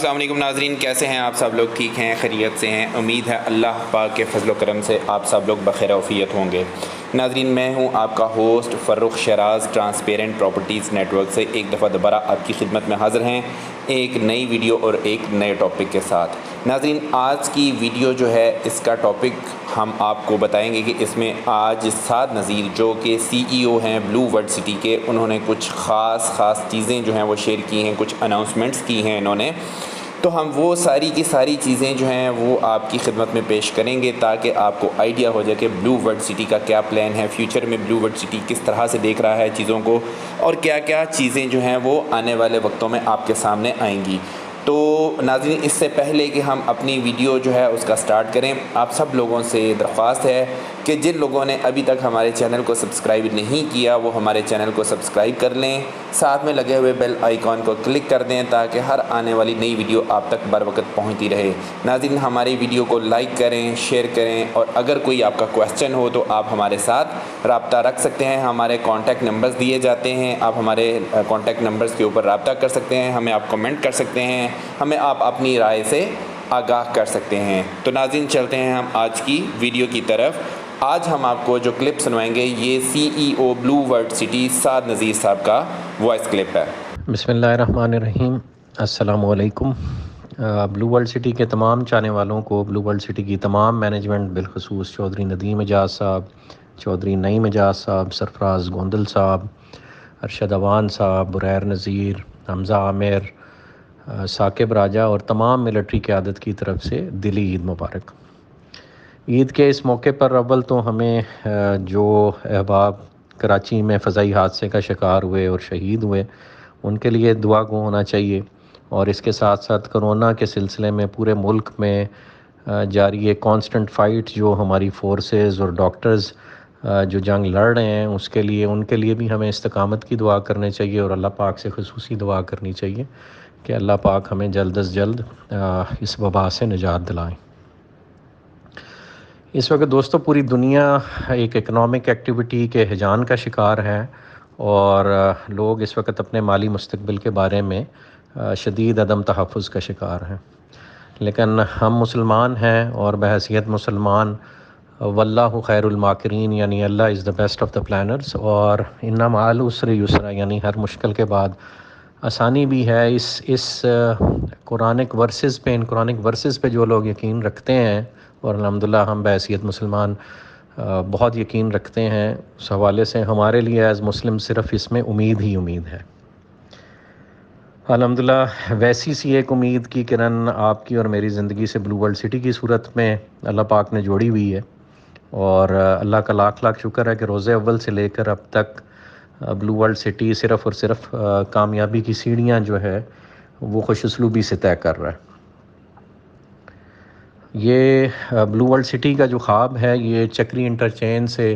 السلام علیکم ناظرین، کیسے ہیں آپ سب لوگ؟ ٹھیک ہیں، خیریت سے ہیں؟ امید ہے اللہ پاک کے فضل و کرم سے آپ سب لوگ بخیر عافیت ہوں گے۔ ناظرین، میں ہوں آپ کا host Farrukh Shiraz, transparent properties network سے ایک دفعہ دوبارہ آپ کی خدمت میں حاضر ہیں ایک نئی ویڈیو اور ایک نئے ٹاپک کے ساتھ۔ ناظرین، آج کی ویڈیو جو ہے اس کا ٹاپک ہم آپ کو بتائیں گے کہ اس میں آج سعد نذیر جو کہ CEO ہیں بلو ورلڈ سٹی کے، انہوں نے کچھ خاص چیزیں جو ہیں وہ شیئر کی ہیں، کچھ اناؤنسمنٹس کی ہیں انہوں نے، تو ہم وہ ساری کی ساری چیزیں جو ہیں وہ آپ کی خدمت میں پیش کریں گے تاکہ آپ کو آئیڈیا ہو جائے کہ بلو ورلڈ سٹی کا کیا پلان ہے، فیوچر میں بلو ورلڈ سٹی کس طرح سے دیکھ رہا ہے چیزوں کو، اور کیا کیا چیزیں جو ہیں وہ آنے والے وقتوں میں آپ کے سامنے آئیں گی۔ تو ناظرین، اس سے پہلے کہ ہم اپنی ویڈیو جو ہے اس کا سٹارٹ کریں، آپ سب لوگوں سے درخواست ہے کہ جن لوگوں نے ابھی تک ہمارے چینل کو سبسکرائب نہیں کیا وہ ہمارے چینل کو سبسکرائب کر لیں، ساتھ میں لگے ہوئے بیل آئیکن کو کلک کر دیں تاکہ ہر آنے والی نئی ویڈیو آپ تک بر وقت پہنچتی رہے۔ ناظرین، ہماری ویڈیو کو لائک کریں، شیئر کریں، اور اگر کوئی آپ کا کویسچن ہو تو آپ ہمارے ساتھ رابطہ رکھ سکتے ہیں۔ ہمارے کانٹیکٹ نمبرز دیے جاتے ہیں، آپ ہمارے کانٹیکٹ نمبرز کے اوپر رابطہ کر سکتے ہیں، ہمیں آپ کمنٹ کر سکتے ہیں، ہمیں آپ اپنی رائے سے آگاہ کر سکتے ہیں۔ تو ناظرین، چلتے ہیں ہم آج کی ویڈیو کی طرف۔ آج ہم آپ کو جو کلپ سنوائیں گے یہ CEO بلو ورلڈ سٹی سعد نذیر صاحب کا وائس کلپ ہے۔ بسم اللہ الرحمن الرحیم۔ السلام علیکم۔ بلو ورلڈ سٹی کے تمام چاہنے والوں کو، بلو ورلڈ سٹی کی تمام مینجمنٹ، بالخصوص چودھری ندیم اعجاز صاحب، چودھری نعیم اعجاز صاحب، سرفراز گوندل صاحب، ارشد اوان صاحب، بریر نذیر، حمزہ عامر، ثاقب راجہ اور تمام ملٹری قیادت کی طرف سے دلی عید مبارک۔ عید کے اس موقع پر اول تو ہمیں جو احباب کراچی میں فضائی حادثے کا شکار ہوئے اور شہید ہوئے ان کے لیے دعا گو ہونا چاہیے، اور اس کے ساتھ ساتھ کرونا کے سلسلے میں پورے ملک میں جاری ہے کانسٹنٹ فائٹ، جو ہماری فورسز اور ڈاکٹرز جو جنگ لڑ رہے ہیں اس کے لیے، ان کے لیے بھی ہمیں استقامت کی دعا کرنی چاہیے، اور اللہ پاک سے خصوصی دعا کرنی چاہیے کہ اللہ پاک ہمیں جلد از جلد اس وبا سے نجات دلائیں۔ اس وقت دوستو پوری دنیا ایک اکنامک ایکٹیویٹی کے ہیجان کا شکار ہے، اور لوگ اس وقت اپنے مالی مستقبل کے بارے میں شدید عدم تحفظ کا شکار ہیں، لیکن ہم مسلمان ہیں اور بحیثیت مسلمان واللہ خیر الماکرین، یعنی Allah is the best of the planners, اور ان مع العسر یسرا، یعنی ہر مشکل کے بعد آسانی بھی ہے۔ اس قرآنک ورسز پہ، ان قرآنک ورسز پہ جو لوگ یقین رکھتے ہیں، اور الحمدللہ ہم بحیثیت مسلمان بہت یقین رکھتے ہیں، اس حوالے سے ہمارے لیے ایز مسلم صرف اس میں امید ہی امید ہے۔ الحمدللہ ویسی سی ایک امید کی کرن آپ کی اور میری زندگی سے بلو ورلڈ سٹی کی صورت میں اللہ پاک نے جوڑی ہوئی ہے، اور اللہ کا لاکھ لاکھ شکر ہے کہ روز اول سے لے کر اب تک بلو ورلڈ سٹی صرف اور صرف کامیابی کی سیڑھیاں جو ہے وہ خوش اسلوبی سے طے کر رہا ہے۔ یہ بلو ورلڈ سٹی کا جو خواب ہے یہ چکری انٹرچینج سے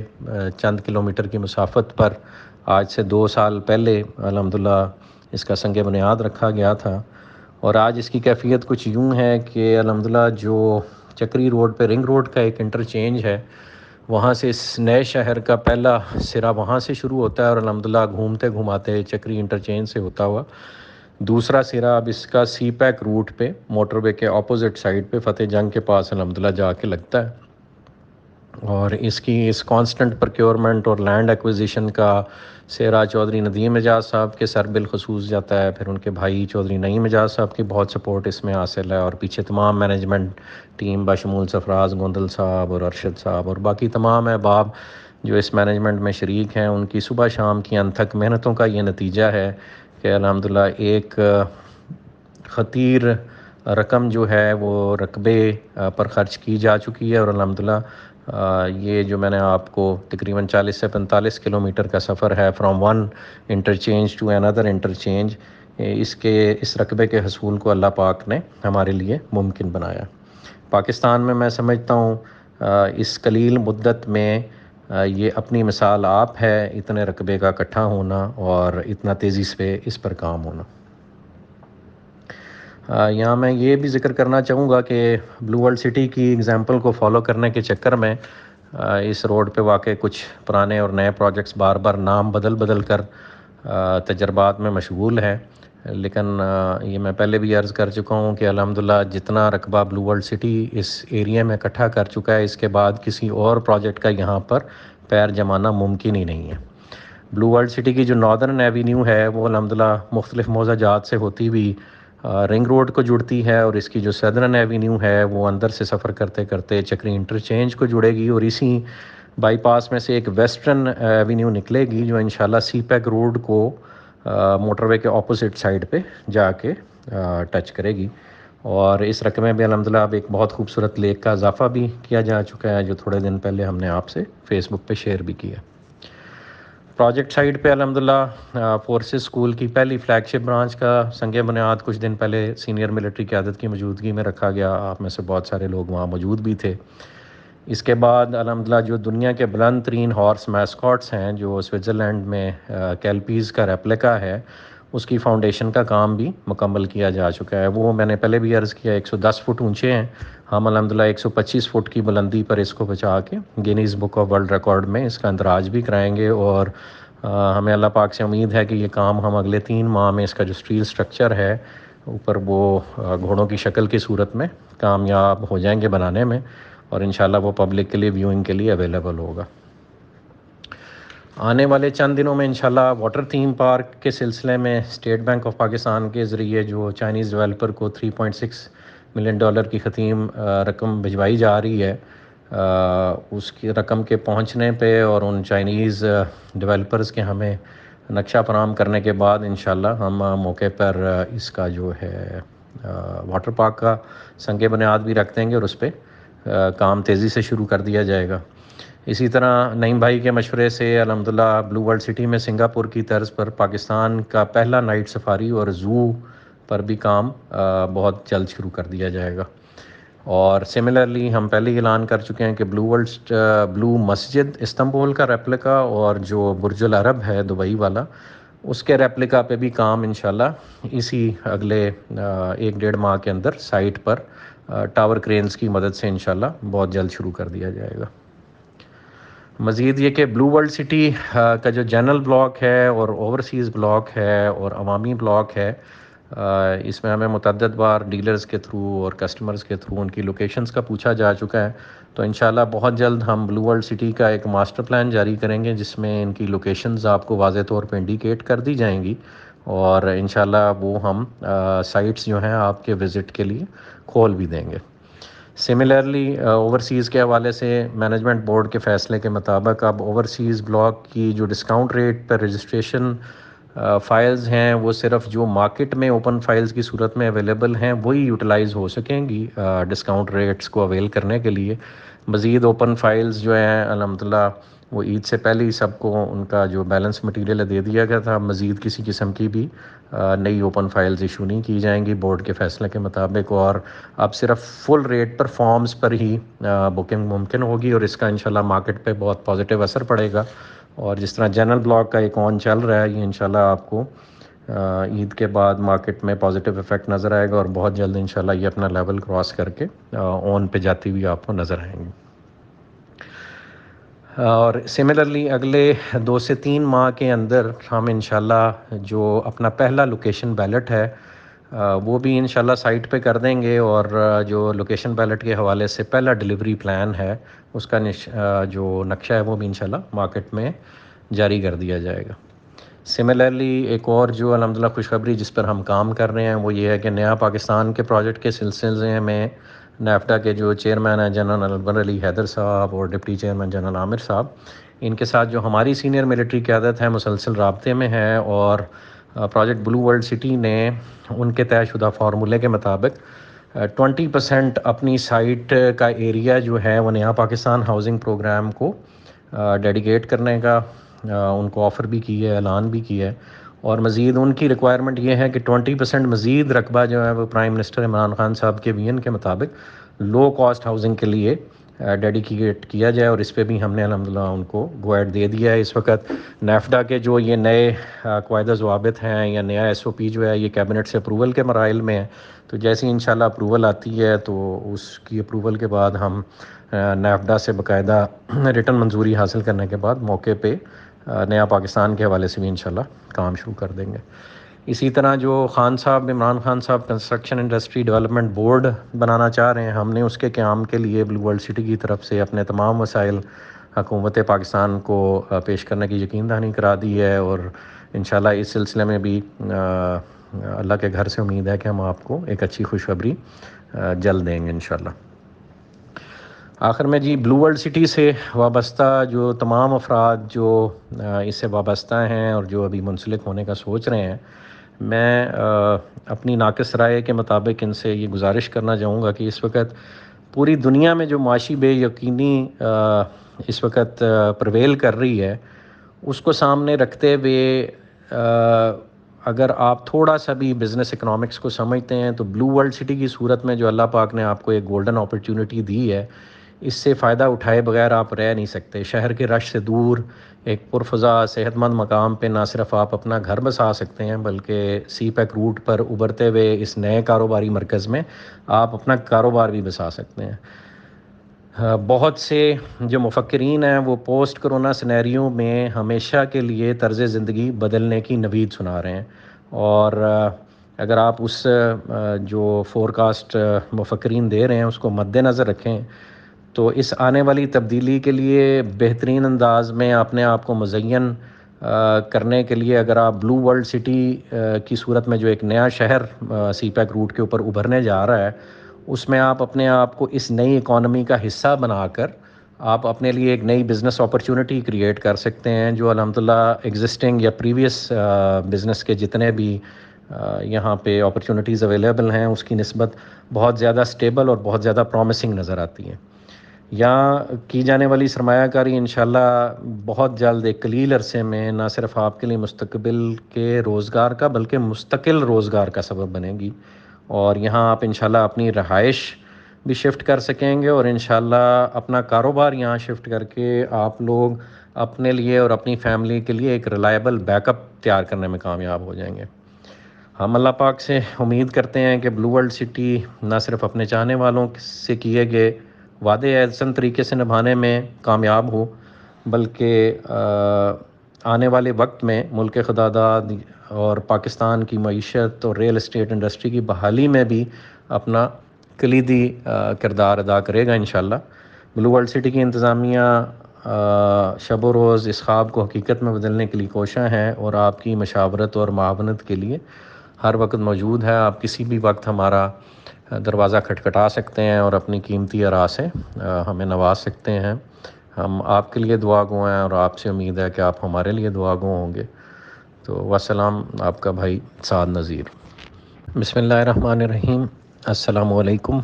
چند کلومیٹر کی مسافت پر آج سے 2 سال پہلے الحمدللہ اس کا سنگ بنیاد رکھا گیا تھا، اور آج اس کی کیفیت کچھ یوں ہے کہ الحمدللہ جو چکری روڈ پہ رنگ روڈ کا ایک انٹرچینج ہے، وہاں سے اس نئے شہر کا پہلا سرا وہاں سے شروع ہوتا ہے، اور الحمدللہ گھومتے گھماتے چکری انٹرچینج سے ہوتا ہوا دوسرا سرا اب اس کا سی پیک روٹ پہ موٹر وے کے اپوزٹ سائڈ پہ فتح جنگ کے پاس الحمدللہ جا کے لگتا ہے، اور اس کی اس کانسٹنٹ پروکیورمنٹ اور لینڈ ایکویزیشن کا سیرا چودھری ندیم اعجاز صاحب کے سر بالخصوص جاتا ہے، پھر ان کے بھائی چودھری نعیم اعجاز صاحب کی بہت سپورٹ اس میں حاصل ہے، اور پیچھے تمام مینجمنٹ ٹیم بشمول سرفراز گوندل صاحب اور ارشد صاحب اور باقی تمام احباب جو اس مینجمنٹ میں شریک ہیں، ان کی صبح شام کی انتھک محنتوں کا یہ نتیجہ ہے کہ الحمدللہ ایک خطیر رقم جو ہے وہ رقبے پر خرچ کی جا چکی ہے، اور الحمدللہ یہ جو میں نے آپ کو تقریباً 40 سے 45 کلومیٹر کا سفر ہے فرام ون انٹرچینج ٹو اندر انٹرچینج، اس رقبے کے حصول کو اللہ پاک نے ہمارے لیے ممکن بنایا۔ پاکستان میں سمجھتا ہوں اس قلیل مدت میں یہ اپنی مثال آپ ہے، اتنے رقبے کا اکٹھا ہونا اور اتنا تیزی سے اس پر کام ہونا۔ یہاں میں یہ بھی ذکر کرنا چاہوں گا کہ بلو ورلڈ سٹی کی اگزامپل کو فالو کرنے کے چکر میں اس روڈ پہ واقع کچھ پرانے اور نئے پروجیکٹس بار بار نام بدل کر تجربات میں مشغول ہے۔ لیکن یہ میں پہلے بھی عرض کر چکا ہوں کہ الحمدللہ جتنا رقبہ بلو ورلڈ سٹی اس ایریا میں اکٹھا کر چکا ہے، اس کے بعد کسی اور پروجیکٹ کا یہاں پر پیر جمانا ممکن ہی نہیں ہے۔ بلو ورلڈ سٹی کی جو ناردرن ایوینیو ہے وہ الحمدللہ مختلف موضوعات جات سے ہوتی ہوئی رنگ روڈ کو جڑتی ہے، اور اس کی جو سدرن ایوینیو ہے وہ اندر سے سفر کرتے کرتے چکری انٹرچینج کو جڑے گی، اور اسی بائی پاس میں سے ایک ویسٹرن ایوینیو نکلے گی جو انشاءاللہ سی پیک روڈ کو موٹر وے کے اپوزٹ سائڈ پہ جا کے ٹچ کرے گی۔ اور اس رقم میں بھی الحمدللہ اب ایک بہت خوبصورت لیک کا اضافہ بھی کیا جا چکا ہے جو تھوڑے دن پہلے ہم نے آپ سے فیس بک پہ شیئر بھی کیا۔ پروجیکٹ سائٹ پہ الحمدللہ فورسز اسکول کی پہلی فلیگ شپ برانچ کا سنگ بنیاد کچھ دن پہلے سینئر ملٹری قیادت کی موجودگی میں رکھا گیا۔ آپ میں سے بہت سارے لوگ وہاں موجود بھی تھے۔ اس کے بعد الحمدللہ جو دنیا کے بلند ترین ہارس میسکاٹس ہیں جو سوئٹزرلینڈ میں کیلپیز کا ریپلیکا ہے، اس کی فاؤنڈیشن کا کام بھی مکمل کیا جا چکا ہے۔ وہ میں نے پہلے بھی عرض کیا 110 فٹ اونچے ہیں، ہم الحمدللہ 125 فٹ کی بلندی پر اس کو بچا کے Guinness book of world record میں اس کا اندراج بھی کرائیں گے، اور ہمیں اللہ پاک سے امید ہے کہ یہ کام ہم اگلے 3 ماہ میں اس کا جو سٹیل سٹرکچر ہے اوپر وہ گھوڑوں کی شکل کی صورت میں کامیاب ہو جائیں گے بنانے میں، اور انشاءاللہ وہ پبلک کے لیے ویونگ کے لیے اویلیبل ہوگا۔ آنے والے چند دنوں میں انشاءاللہ واٹر تھیم پارک کے سلسلے میں اسٹیٹ بینک آف پاکستان کے ذریعے جو چائنیز ڈیولپر کو $3.6 ملین کی خطیم رقم بھجوائی جا رہی ہے، اس کی رقم کے پہنچنے پہ اور ان چائنیز ڈیولپرز کے ہمیں نقشہ فراہم کرنے کے بعد انشاءاللہ ہم موقع پر اس کا جو ہے واٹر پارک کا سنگ بنیاد بھی رکھ دیں گے، اور اس پہ کام تیزی سے شروع کر دیا جائے گا۔ اسی طرح نعیم بھائی کے مشورے سے الحمدللہ بلو ورلڈ سٹی میں سنگاپور کی طرز پر پاکستان کا پہلا نائٹ سفاری اور زو پر بھی کام بہت جلد شروع کر دیا جائے گا۔ اور سملرلی ہم پہلے ہی اعلان کر چکے ہیں کہ بلو مسجد استنبول کا ریپلیکا اور جو برج العرب ہے دبئی والا، اس کے ریپلیکا پہ بھی کام انشاءاللہ اسی اگلے 1-1.5 ماہ کے اندر سائٹ پر ٹاور کرینز کی مدد سے انشاءاللہ بہت جلد شروع کر دیا جائے گا۔ مزید یہ کہ بلو ورلڈ سٹی کا جو جنرل بلاک ہے اور اوورسیز بلاک ہے اور عوامی بلاک ہے، اس میں ہمیں متعدد بار ڈیلرز کے تھرو اور کسٹمرز کے تھرو ان کی لوکیشنز کا پوچھا جا چکا ہے، تو انشاءاللہ بہت جلد ہم بلو ورلڈ سٹی کا ایک ماسٹر پلان جاری کریں گے جس میں ان کی لوکیشنز آپ کو واضح طور پہ انڈیکیٹ کر دی جائیں گی، اور انشاءاللہ وہ ہم سائٹس جو ہیں آپ کے وزٹ کے لیے کھول بھی دیں گے۔ سملرلی اوورسیز کے حوالے سے مینجمنٹ بورڈ کے فیصلے کے مطابق اب اوورسیز بلاک کی جو ڈسکاؤنٹ ریٹ پر رجسٹریشن فائلز ہیں وہ صرف جو مارکیٹ میں اوپن فائلز کی صورت میں اویلیبل ہیں وہی یوٹیلائز ہو سکیں گی ڈسکاؤنٹ ریٹس کو اویل کرنے کے لیے۔ مزید اوپن فائلز جو ہیں الحمدللہ وہ عید سے پہلے ہی سب کو ان کا جو بیلنس مٹیریل دے دیا گیا تھا، مزید کسی قسم کی بھی نئی اوپن فائلز ایشو نہیں کی جائیں گی بورڈ کے فیصلے کے مطابق، اور اب صرف فل ریٹ پر فارمز پر ہی بکنگ ممکن ہوگی، اور اس کا انشاءاللہ مارکیٹ پہ بہت پازیٹیو اثر پڑے گا۔ اور جس طرح جنرل بلاک کا ایک آن چل رہا ہے، یہ انشاءاللہ آپ کو عید کے بعد مارکیٹ میں پازیٹیو افیکٹ نظر آئے گا، اور بہت جلد انشاءاللہ یہ اپنا لیول کراس کر کے آن پہ جاتی ہوئی آپ کو نظر آئیں گی۔ اور سملرلی اگلے 2 سے 3 ماہ کے اندر ہم انشاءاللہ جو اپنا پہلا لوکیشن بیلٹ ہے وہ بھی انشاءاللہ سائٹ پہ کر دیں گے، اور جو لوکیشن بیلٹ کے حوالے سے پہلا ڈیلیوری پلان ہے اس کا جو نقشہ ہے وہ بھی انشاءاللہ مارکیٹ میں جاری کر دیا جائے گا۔ سملرلی ایک اور جو الحمدللہ خوشخبری جس پر ہم کام کر رہے ہیں وہ یہ ہے کہ نیا پاکستان کے پروجیکٹ کے سلسلے میں نیفڈا کے جو چیئرمین ہیں جنرل انور علی حیدر صاحب اور ڈپٹی چیئرمین جنرل عامر صاحب، ان کے ساتھ جو ہماری سینئر ملٹری قیادت ہے مسلسل رابطے میں ہے، اور پروجیکٹ بلو ورلڈ سٹی نے ان کے طے شدہ فارمولے کے مطابق 20% اپنی سائٹ کا ایریا جو ہے وہ نیا پاکستان ہاؤسنگ پروگرام کو ڈیڈیکیٹ کرنے کا ان کو آفر بھی کی ہے، اعلان بھی کیا ہے، اور مزید ان کی ریکوائرمنٹ یہ ہے کہ 20% مزید رقبہ جو ہے وہ پرائم منسٹر عمران خان صاحب کے ویژن کے مطابق لو کاسٹ ہاؤسنگ کے لیے ڈیڈیکیٹ کیا جائے، اور اس پہ بھی ہم نے الحمدللہ ان کو گو ایڈ دے دیا ہے۔ اس وقت نیفڈا کے جو یہ نئے قواعد و ضوابط ہیں یا نیا SOP جو ہے یہ کیبنٹ سے اپروول کے مراحل میں ہے، تو جیسے انشاءاللہ اپروول آتی ہے تو اس کی اپروول کے بعد ہم نیفڈا سے باقاعدہ ریٹن منظوری حاصل کرنے کے بعد موقع پہ نیا پاکستان کے حوالے سے بھی انشاءاللہ کام شروع کر دیں گے۔ اسی طرح جو خان صاحب عمران خان صاحب کنسٹرکشن انڈسٹری ڈیولپمنٹ بورڈ بنانا چاہ رہے ہیں، ہم نے اس کے قیام کے لیے بلو ورلڈ سٹی کی طرف سے اپنے تمام وسائل حکومت پاکستان کو پیش کرنے کی یقین دہانی کرا دی ہے، اور انشاءاللہ اس سلسلے میں بھی اللہ کے گھر سے امید ہے کہ ہم آپ کو ایک اچھی خوشخبری جلد دیں گے انشاءاللہ۔ آخر میں جی، بلو ورلڈ سٹی سے وابستہ جو تمام افراد جو اس سے وابستہ ہیں اور جو ابھی منسلک ہونے کا سوچ رہے ہیں، میں اپنی ناقص رائے کے مطابق ان سے یہ گزارش کرنا چاہوں گا کہ اس وقت پوری دنیا میں جو معاشی بے یقینی اس وقت پرویل کر رہی ہے، اس کو سامنے رکھتے ہوئے اگر آپ تھوڑا سا بھی بزنس اکنامکس کو سمجھتے ہیں تو بلو ورلڈ سٹی کی صورت میں جو اللہ پاک نے آپ کو ایک گولڈن اپرچونٹی دی ہے، اس سے فائدہ اٹھائے بغیر آپ رہ نہیں سکتے۔ شہر کے رش سے دور ایک پرفضا صحت مند مقام پہ نہ صرف آپ اپنا گھر بسا سکتے ہیں، بلکہ سی پیک روٹ پر ابھرتے ہوئے اس نئے کاروباری مرکز میں آپ اپنا کاروبار بھی بسا سکتے ہیں۔ بہت سے جو مفکرین ہیں وہ پوسٹ کرونا سینیریو میں ہمیشہ کے لیے طرز زندگی بدلنے کی نوید سنا رہے ہیں، اور اگر آپ اس جو فورکاسٹ مفکرین دے رہے ہیں اس کو مد نظر رکھیں تو اس آنے والی تبدیلی کے لیے بہترین انداز میں اپنے آپ کو مزین کرنے کے لیے اگر آپ بلو ورلڈ سٹی کی صورت میں جو ایک نیا شہر سی پیک روٹ کے اوپر ابھرنے جا رہا ہے، اس میں آپ اپنے آپ کو اس نئی اکانومی کا حصہ بنا کر آپ اپنے لیے ایک نئی بزنس اپرچونٹی کریٹ کر سکتے ہیں، جو الحمدللہ ایگزسٹنگ یا پریویس بزنس کے جتنے بھی یہاں پہ اپرچونٹیز اویلیبل ہیں اس کی نسبت بہت زیادہ سٹیبل اور بہت زیادہ پرومسنگ نظر آتی ہیں۔ یہاں کی جانے والی سرمایہ کاری انشاءاللہ بہت جلد ایک قلیل عرصے میں نہ صرف آپ کے لیے مستقبل کے روزگار کا بلکہ مستقل روزگار کا سبب بنے گی، اور یہاں آپ انشاءاللہ اپنی رہائش بھی شفٹ کر سکیں گے، اور انشاءاللہ اپنا کاروبار یہاں شفٹ کر کے آپ لوگ اپنے لیے اور اپنی فیملی کے لیے ایک ریلائبل بیک اپ تیار کرنے میں کامیاب ہو جائیں گے۔ ہم اللہ پاک سے امید کرتے ہیں کہ بلو ورلڈ سٹی نہ صرف اپنے چاہنے والوں سے کیے گئے وعدے احسن طریقے سے نبھانے میں کامیاب ہو، بلکہ آنے والے وقت میں ملک خداداد اور پاکستان کی معیشت اور ریل اسٹیٹ انڈسٹری کی بحالی میں بھی اپنا کلیدی کردار ادا کرے گا انشاءاللہ۔ بلو ورلڈ سٹی کی انتظامیہ شب و روز اس خواب کو حقیقت میں بدلنے کے لیے کوشاں ہیں، اور آپ کی مشاورت اور معاونت کے لیے ہر وقت موجود ہے۔ آپ کسی بھی وقت ہمارا دروازہ کھٹکھٹا سکتے ہیں اور اپنی قیمتی آراء سے ہمیں نواز سکتے ہیں۔ ہم آپ کے لیے دعا گو ہیں، اور آپ سے امید ہے کہ آپ ہمارے لیے دعا گو ہوں گے۔ تو والسلام، آپ کا بھائی سعد نذیر۔ بسم اللہ الرحمن الرحیم۔ السلام علیکم۔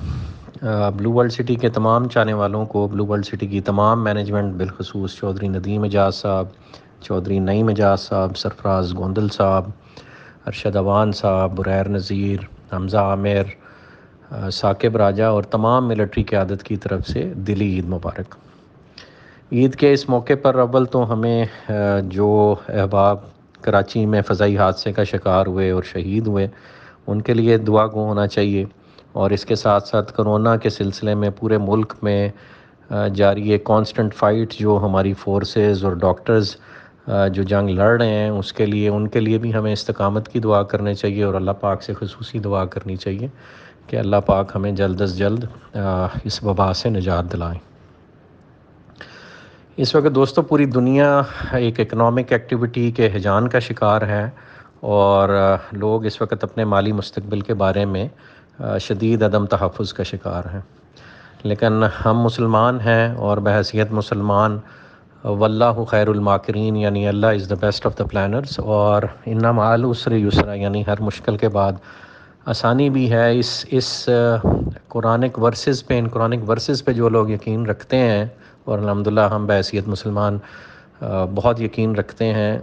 بلو ورلڈ سٹی کے تمام چاہنے والوں کو، بلو ورلڈ سٹی کی تمام مینجمنٹ، بالخصوص چودھری ندیم اعجاز صاحب، چودھری نعیم اعجاز صاحب، سرفراز گوندل صاحب، ارشد اوان صاحب، بریر نذیر، حمزہ عامر، ثاقب راجہ اور تمام ملٹری قیادت کی طرف سے دلی عید مبارک۔ عید کے اس موقع پر اول تو ہمیں جو احباب کراچی میں فضائی حادثے کا شکار ہوئے اور شہید ہوئے ان کے لیے دعا گو ہونا چاہیے، اور اس کے ساتھ ساتھ کرونا کے سلسلے میں پورے ملک میں جاری ایک کانسٹنٹ فائٹ جو ہماری فورسز اور ڈاکٹرز جو جنگ لڑ رہے ہیں اس کے لیے، ان کے لیے بھی ہمیں استقامت کی دعا کرنی چاہیے، اور اللہ پاک سے خصوصی دعا کرنی چاہیے کہ اللہ پاک ہمیں جلد از جلد اس وبا سے نجات دلائیں۔ اس وقت دوستو پوری دنیا ایک اکنامک ایکٹیویٹی کے ہیجان کا شکار ہے، اور لوگ اس وقت اپنے مالی مستقبل کے بارے میں شدید عدم تحفظ کا شکار ہیں، لیکن ہم مسلمان ہیں، اور بحیثیت مسلمان واللہ خیر الماکرین، یعنی Allah is the best of the planners, اور ان مع العسر یسرا، یعنی ہر مشکل کے بعد آسانی بھی ہے۔ اس قرآنک ورسز پہ، ان قرآنک ورسز پہ جو لوگ یقین رکھتے ہیں، اور الحمدللہ ہم بحیثیت مسلمان بہت یقین رکھتے ہیں،